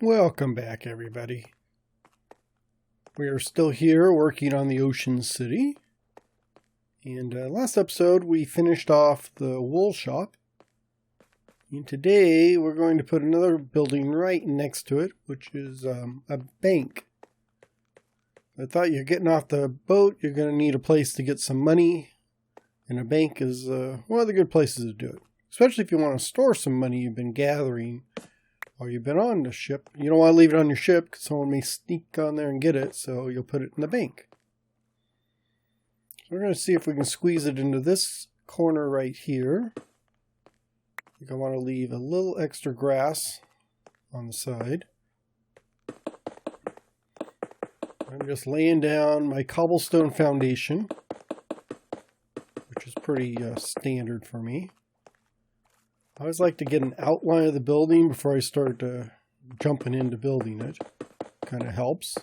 Welcome back, everybody. We are still here working on the Ocean City. And last episode we finished off the wool shop. And today we're going to put another building right next to it, which is a bank. I thought you're getting off the boat, you're going to need a place to get some money. And a bank is one of the good places to do it. Especially if you want to store some money you've been gathering while you've been on the ship. You don't want to leave it on your ship because someone may sneak on there and get it, so you'll put it in the bank. So we're going to see if we can squeeze it into this corner right here. I think I want to leave a little extra grass on the side. I'm just laying down my cobblestone foundation, which is pretty standard for me. I always like to get an outline of the building before I start jumping into building it. Kind of helps.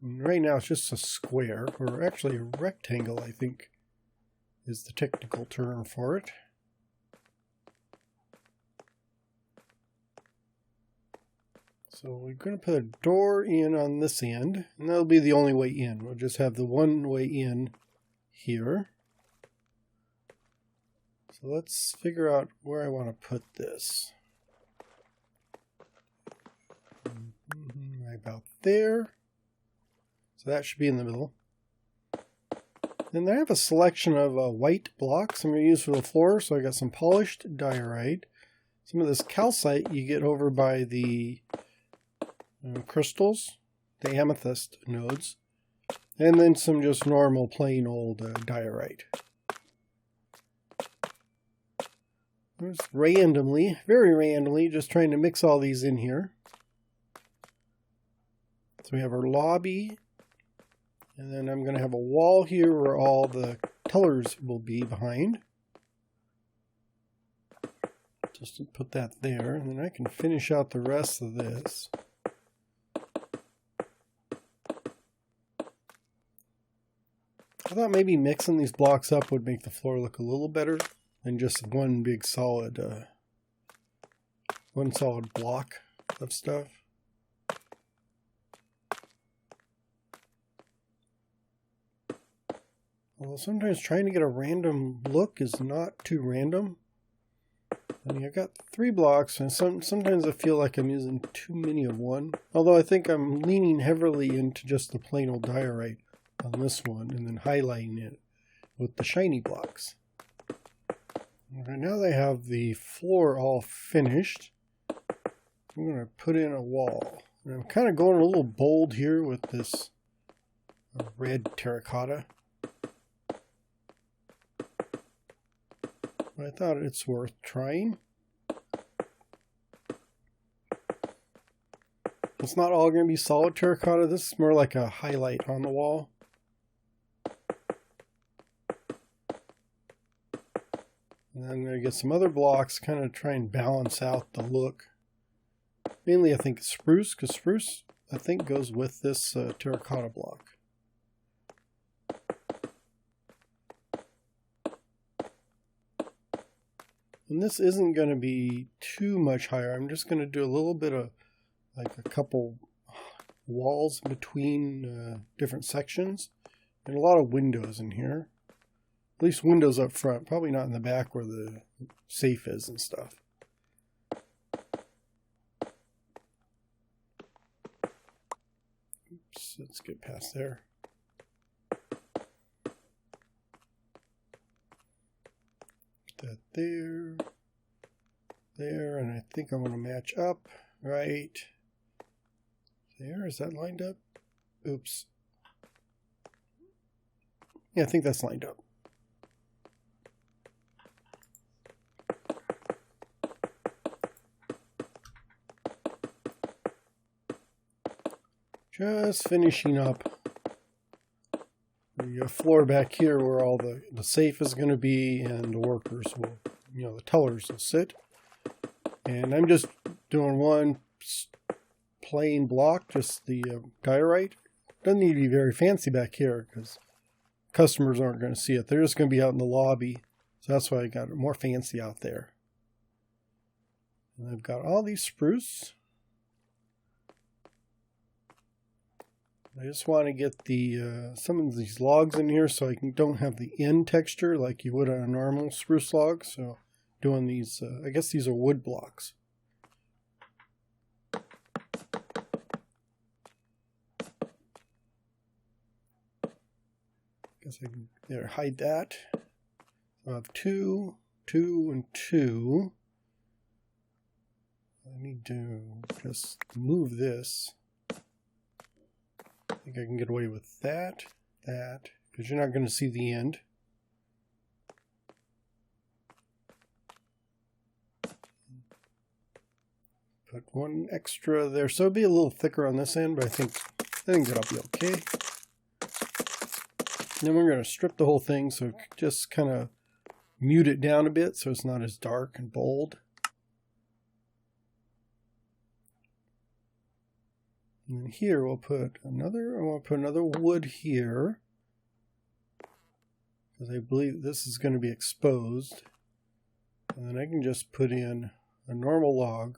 And right now it's just a square, or actually a rectangle, I think is the technical term for it. So we're going to put a door in on this end, and that'll be the only way in. We'll just have the one way in here. So let's figure out where I want to put this. Right about there. So that should be in the middle. And I have a selection of white blocks I'm going to use for the floor. So I got some polished diorite. Some of this calcite you get over by the crystals, the amethyst nodes. And then some just normal plain old diorite. Just randomly, very randomly, just trying to mix all these in here. So we have our lobby, and then I'm going to have a wall here where all the tellers will be behind. Just put that there, and then I can finish out the rest of this. I thought maybe mixing these blocks up would make the floor look a little better than just one big solid, one solid block of stuff. Although sometimes trying to get a random look is not too random. I mean, I've got 3 blocks, and sometimes I feel like I'm using too many of one. Although I think I'm leaning heavily into just the plain old diorite on this one, and then highlighting it with the shiny blocks. Right now they have the floor all finished. I'm going to put in a wall. And I'm kind of going a little bold here with this red terracotta. But I thought it's worth trying. It's not all going to be solid terracotta. This is more like a highlight on the wall. And then I'm going to get some other blocks, kind of try and balance out the look. Mainly I think spruce, because spruce I think goes with this terracotta block. And this isn't going to be too much higher. I'm just going to do a little bit of like a couple walls between different sections. And a lot of windows in here. At least windows up front, probably not in the back where the safe is and stuff. Oops, let's get past there. Put that there, there, and I think I'm going to match up right there. Is that lined up? Oops. Yeah, I think that's lined up. Just finishing up the floor back here where all the safe is going to be, and the workers will, the tellers will sit. And I'm just doing one plain block, just the diorite. Doesn't need to be very fancy back here because customers aren't going to see it. They're just going to be out in the lobby. So that's why I got it more fancy out there. And I've got all these spruce. I just want to get the some of these logs in here so I don't have the end texture like you would on a normal spruce log. So doing these, I guess these are wood blocks. Guess I can there hide that. So I have 2, 2, and 2. I need to just move this. I think I can get away with that, because you're not going to see the end. Put one extra there, so it'll be a little thicker on this end, but I think that'll be okay. And then we're going to strip the whole thing, so just kind of mute it down a bit so it's not as dark and bold. And here we'll put another, I want to put another wood here, because I believe this is going to be exposed. And then I can just put in a normal log,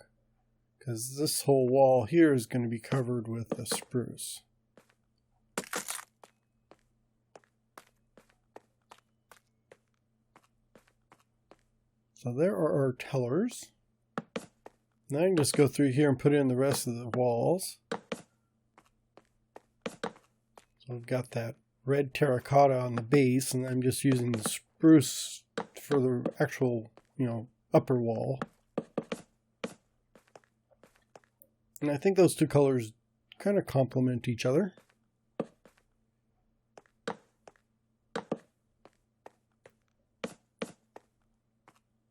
because this whole wall here is going to be covered with a spruce. So there are our tellers. Now I can just go through here and put in the rest of the walls. So I've got that red terracotta on the base, and I'm just using the spruce for the actual, upper wall. And I think those two colors kind of complement each other.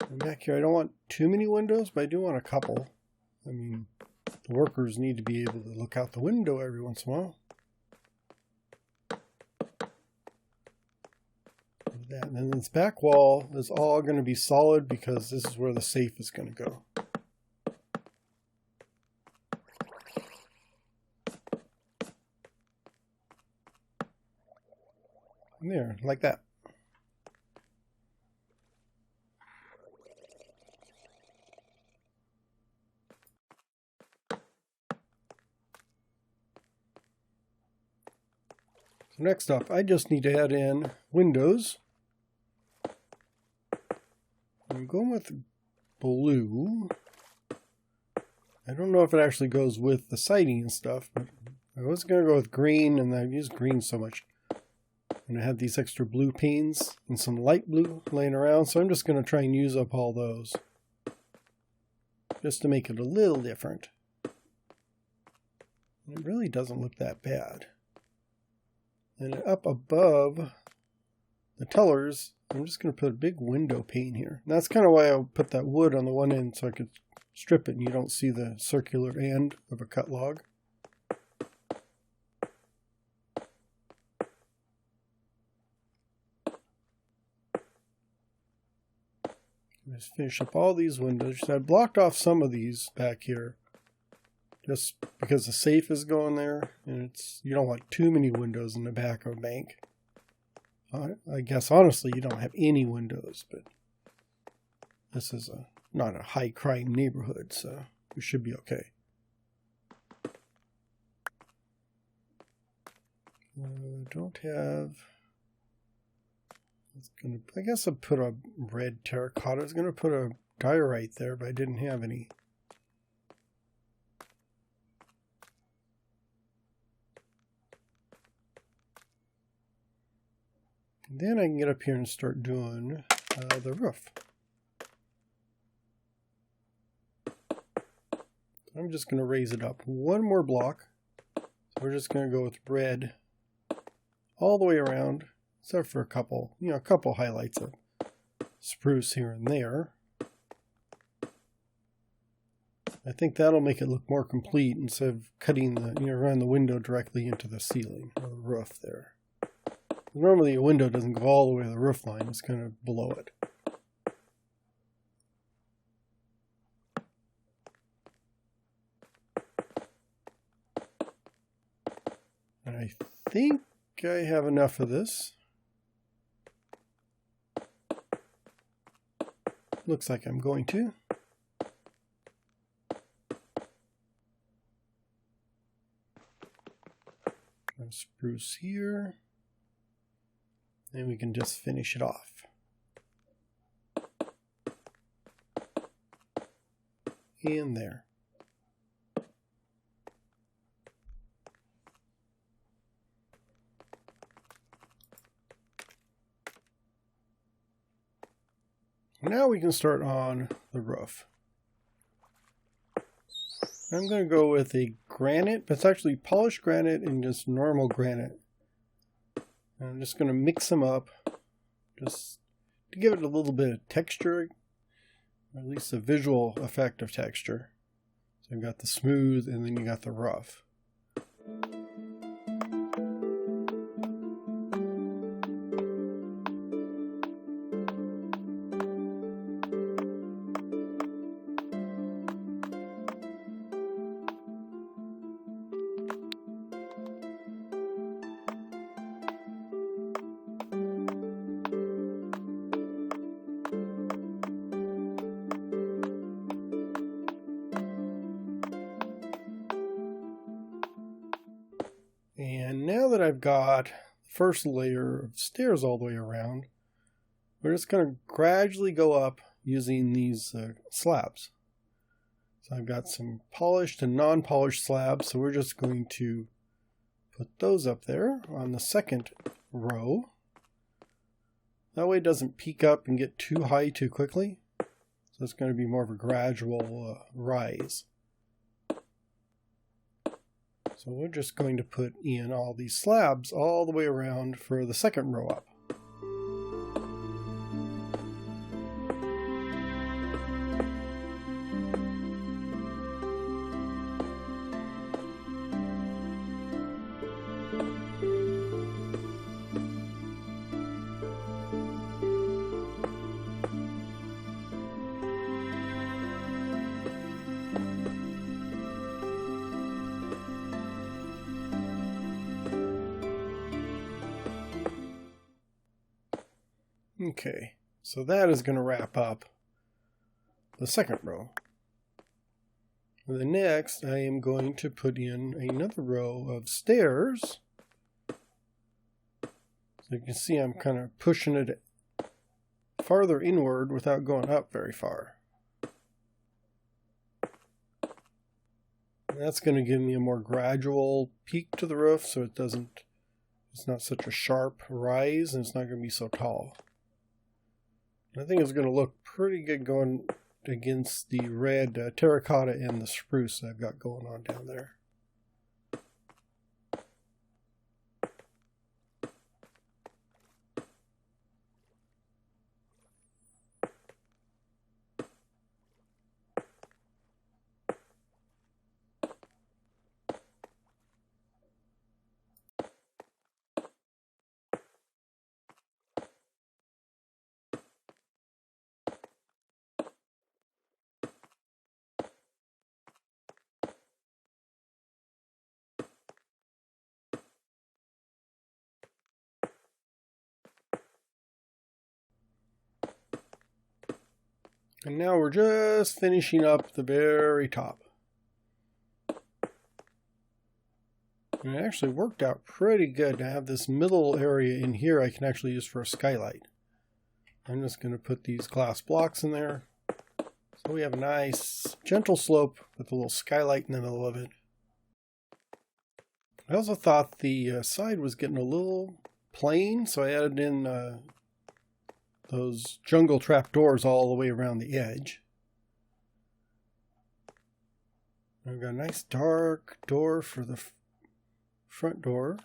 And back here, I don't want too many windows, but I do want a couple. I mean, the workers need to be able to look out the window every once in a while. And then this back wall is all going to be solid because this is where the safe is going to go. There, like that. So next up, I just need to add in windows. I'm going with blue. I don't know if it actually goes with the siding and stuff, but I was going to go with green, and I've used green so much. And I have these extra blue panes and some light blue laying around, so I'm just going to try and use up all those. Just to make it a little different. And it really doesn't look that bad. And up above the tellers, I'm just going to put a big window pane here. And that's kind of why I put that wood on the one end so I could strip it and you don't see the circular end of a cut log. Just finish up all these windows. I blocked off some of these back here just because the safe is going there, and you don't want too many windows in the back of a bank. I guess honestly you don't have any windows, but this is not a high crime neighborhood, so we should be okay. Don't have. I guess I'll put a red terracotta. I was going to put a diorite there, but I didn't have any. And then I can get up here and start doing the roof. I'm just going to raise it up one more block. So we're just going to go with red all the way around, except for a couple highlights of spruce here and there. I think that'll make it look more complete instead of cutting around the window directly into the ceiling or the roof there. Normally a window doesn't go all the way to the roof line, it's kind of below it. And I think I have enough of this. Looks like I'm going to. spruce here. And we can just finish it off. And there. Now we can start on the roof. I'm going to go with a granite, but it's actually polished granite and just normal granite. And I'm just going to mix them up just to give it a little bit of texture, or at least a visual effect of texture. So I've got the smooth and then you got the rough. And now that I've got the first layer of stairs all the way around, we're just going to gradually go up using these slabs. So I've got some polished and non-polished slabs, so we're just going to put those up there on the second row. That way it doesn't peak up and get too high too quickly. So it's going to be more of a gradual rise. So we're just going to put in all these slabs all the way around for the second row up. Okay, so that is going to wrap up the second row. For the next, I am going to put in another row of stairs. So you can see I'm kind of pushing it farther inward without going up very far. And that's going to give me a more gradual peak to the roof, so it's not such a sharp rise, and it's not going to be so tall. I think it's going to look pretty good going against the red terracotta and the spruce I've got going on down there. And now we're just finishing up the very top. And it actually worked out pretty good to have this middle area in here I can actually use for a skylight. I'm just going to put these glass blocks in there. So we have a nice gentle slope with a little skylight in the middle of it. I also thought the side was getting a little plain, so I added in those jungle trapdoors all the way around the edge. I've got a nice dark door for the front door.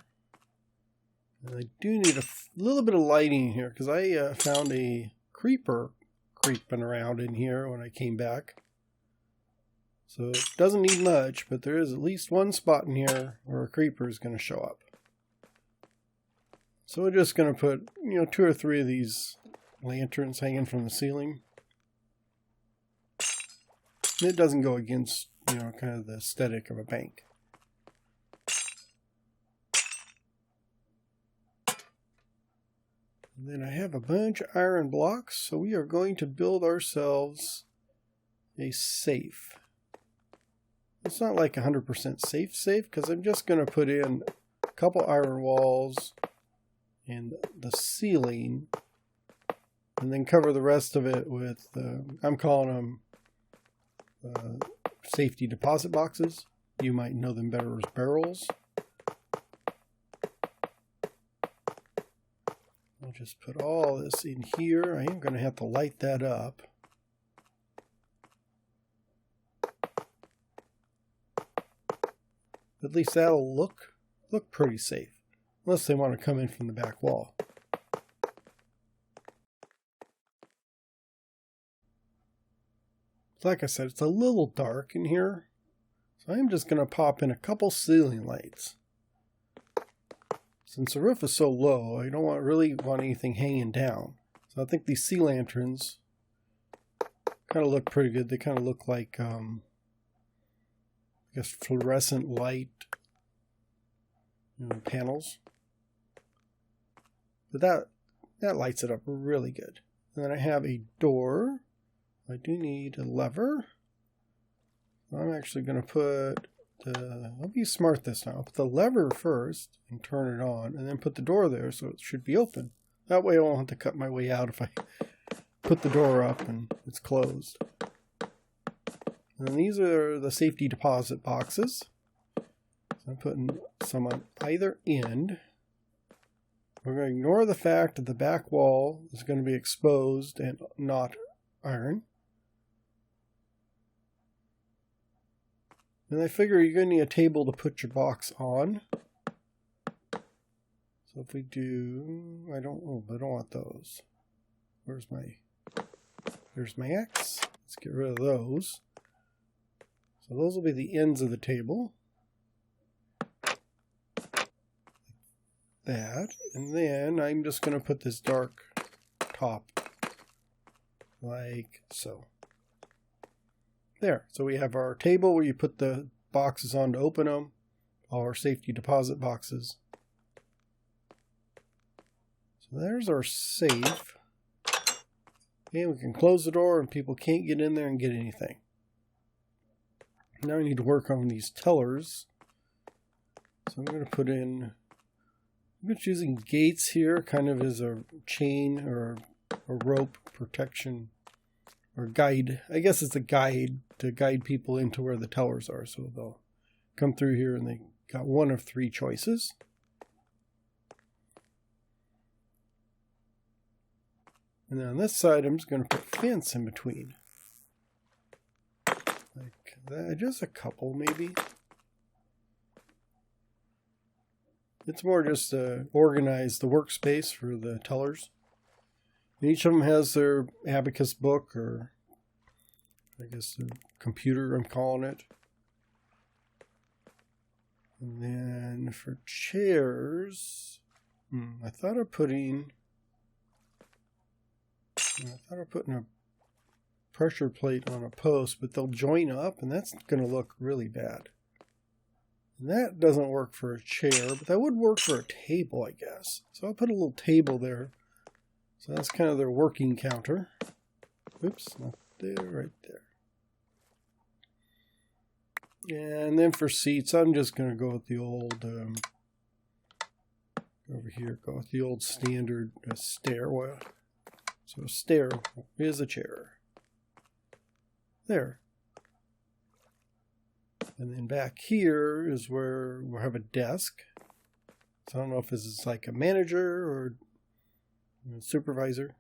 And I do need a little bit of lighting here because I found a creeper creeping around in here when I came back. So it doesn't need much, but there is at least one spot in here where a creeper is going to show up. So we're just going to put, 2 or 3 of these lanterns hanging from the ceiling. And it doesn't go against, kind of the aesthetic of a bank. And then I have a bunch of iron blocks, so we are going to build ourselves a safe. It's not like 100% safe, because I'm just going to put in couple iron walls and the ceiling, and then cover the rest of it with, I'm calling them safety deposit boxes. You might know them better as barrels. I'll just put all this in here. I am going to have to light that up. At least that'll look pretty safe, unless they want to come in from the back wall. Like I said, it's a little dark in here, so I'm just going to pop in a couple ceiling lights. Since the roof is so low, I don't really want anything hanging down. So I think these sea lanterns kind of look pretty good. They kind of look like, I guess, fluorescent light, panels. But that lights it up really good. And then I have a door. I do need a lever. I'm actually going to put I'll be smart this time. I'll put the lever first and turn it on, and then put the door there so it should be open. That way I won't have to cut my way out if I put the door up and it's closed. And then these are the safety deposit boxes. So I'm putting some on either end. We're going to ignore the fact that the back wall is going to be exposed and not iron. And I figure you're going to need a table to put your box on. So if we do, I don't want those. There's my X. Let's get rid of those. So those will be the ends of the table. Like that. And then I'm just going to put this dark top like so. There. So we have our table where you put the boxes on to open them. All our safety deposit boxes. So there's our safe. And we can close the door and people can't get in there and get anything. Now I need to work on these tellers. So I'm going to put in, I'm just using gates here kind of as a chain or a rope protection or guide. I guess it's a guide to guide people into where the tellers are. So they'll come through here and they got one of three choices. And then on this side, I'm just going to put fence in between. Like that, just a couple maybe. It's more just to organize the workspace for the tellers. And each of them has their abacus book, or I guess their computer, I'm calling it. And then for chairs, I thought of putting a pressure plate on a post, but they'll join up, and that's going to look really bad. And that doesn't work for a chair, but that would work for a table, I guess. So I'll put a little table there. So that's kind of their working counter. Oops, not there, right there. And then for seats, I'm just going to go with the old, over here, go with the old standard stairwell. So a stair is a chair. There. And then back here is where we'll have a desk. So I don't know if this is like a manager or a supervisor.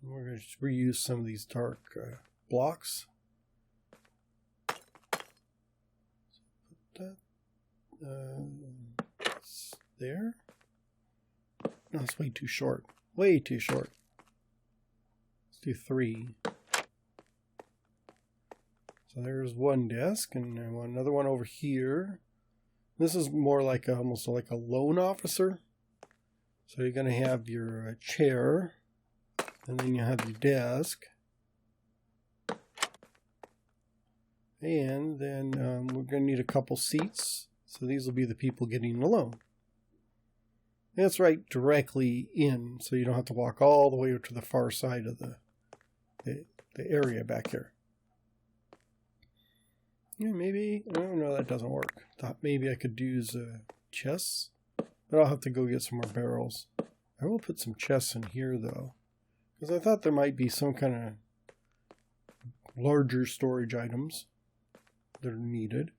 And we're going to just reuse some of these dark blocks. So put that there. No, it's way too short. Way too short. Let's do 3. So there's one desk, and I want another one over here. This is more like almost like a loan officer. So you're going to have your chair, and then you have your desk. And then we're going to need a couple seats. So these will be the people getting the loan. And it's right directly in, so you don't have to walk all the way to the far side of the area back here. Yeah, maybe. Oh, no, that doesn't work. Thought maybe I could use chests, but I'll have to go get some more barrels. I will put some chests in here, though, because I thought there might be some kind of larger storage items that are needed.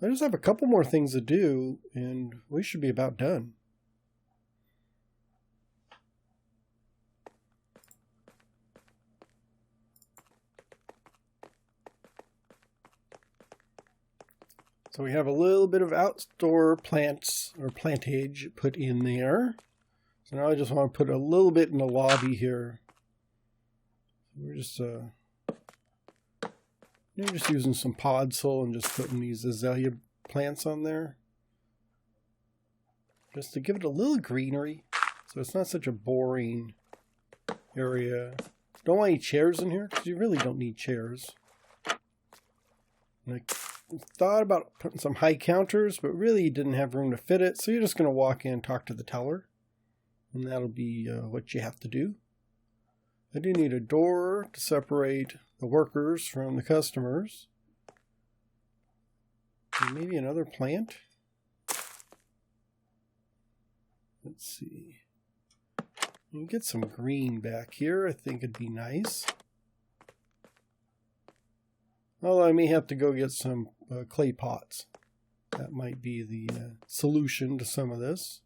I just have a couple more things to do, and we should be about done. So we have a little bit of outdoor plants or plantage put in there. So now I just want to put a little bit in the lobby here. We're just using some podzol and just putting these azalea plants on there. Just to give it a little greenery. So it's not such a boring area. Don't want any chairs in here because you really don't need chairs. And I thought about putting some high counters, but really you didn't have room to fit it. So you're just going to walk in and talk to the teller. And that'll be what you have to do. I do need a door to separate the workers from the customers. And maybe another plant. Let's see. You can get some green back here. I think it'd be nice. Although I may have to go get some clay pots. That might be the solution to some of this.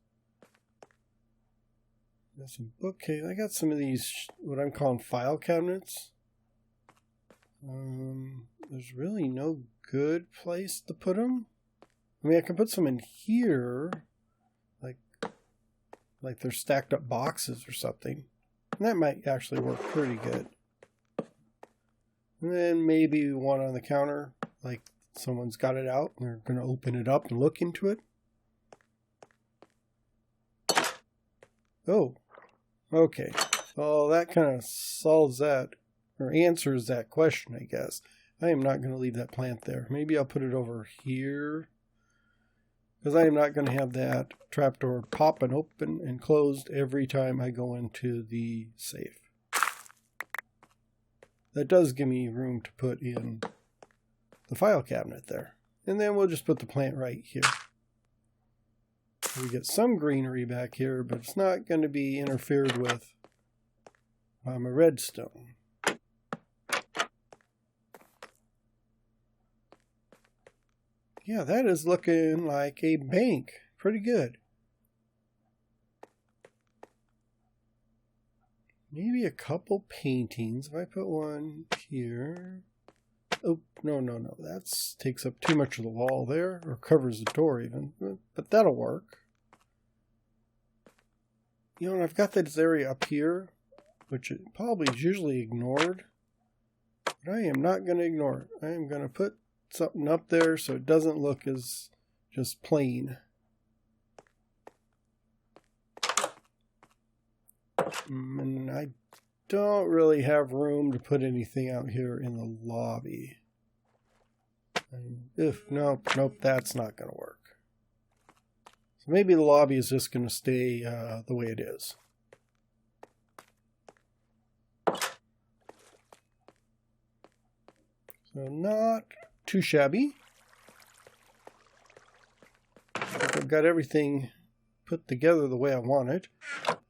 Got some bookcase. I got some of these, what I'm calling file cabinets. There's really no good place to put them. I mean, I can put some in here, like they're stacked up boxes or something. And that might actually work pretty good. And then maybe one on the counter, like someone's got it out and they're going to open it up and look into it. Oh, okay. Well, that kind of solves that, or answers that question, I guess. I am not going to leave that plant there. Maybe I'll put it over here, because I am not going to have that trapdoor pop and open and closed every time I go into the safe. That does give me room to put in the file cabinet there. And then we'll just put the plant right here. We get some greenery back here, but it's not going to be interfered with by my redstone. Yeah, that is looking like a bank. Pretty good. Maybe a couple paintings. If I put one here. Oh, no. That takes up too much of the wall there, or covers the door even. But that'll work. You know, and I've got this area up here, which it probably is usually ignored. But I am not going to ignore it. I am going to put something up there so it doesn't look as just plain. And I don't really have room to put anything out here in the lobby. Nope, that's not going to work. So maybe the lobby is just going to stay the way it is. So not too shabby. I've got everything put together the way I want it.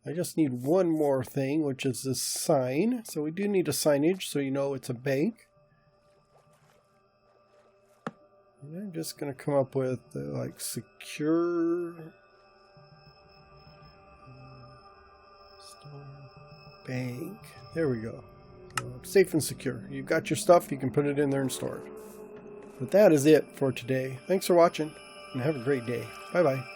I just need one more thing, which is this sign. So we do need a signage so you know it's a bank. And I'm just going to come up with like secure bank. There we go. Safe and secure. You've got your stuff, you can put it in there and store it. But that is it for today. Thanks for watching and have a great day. Bye bye.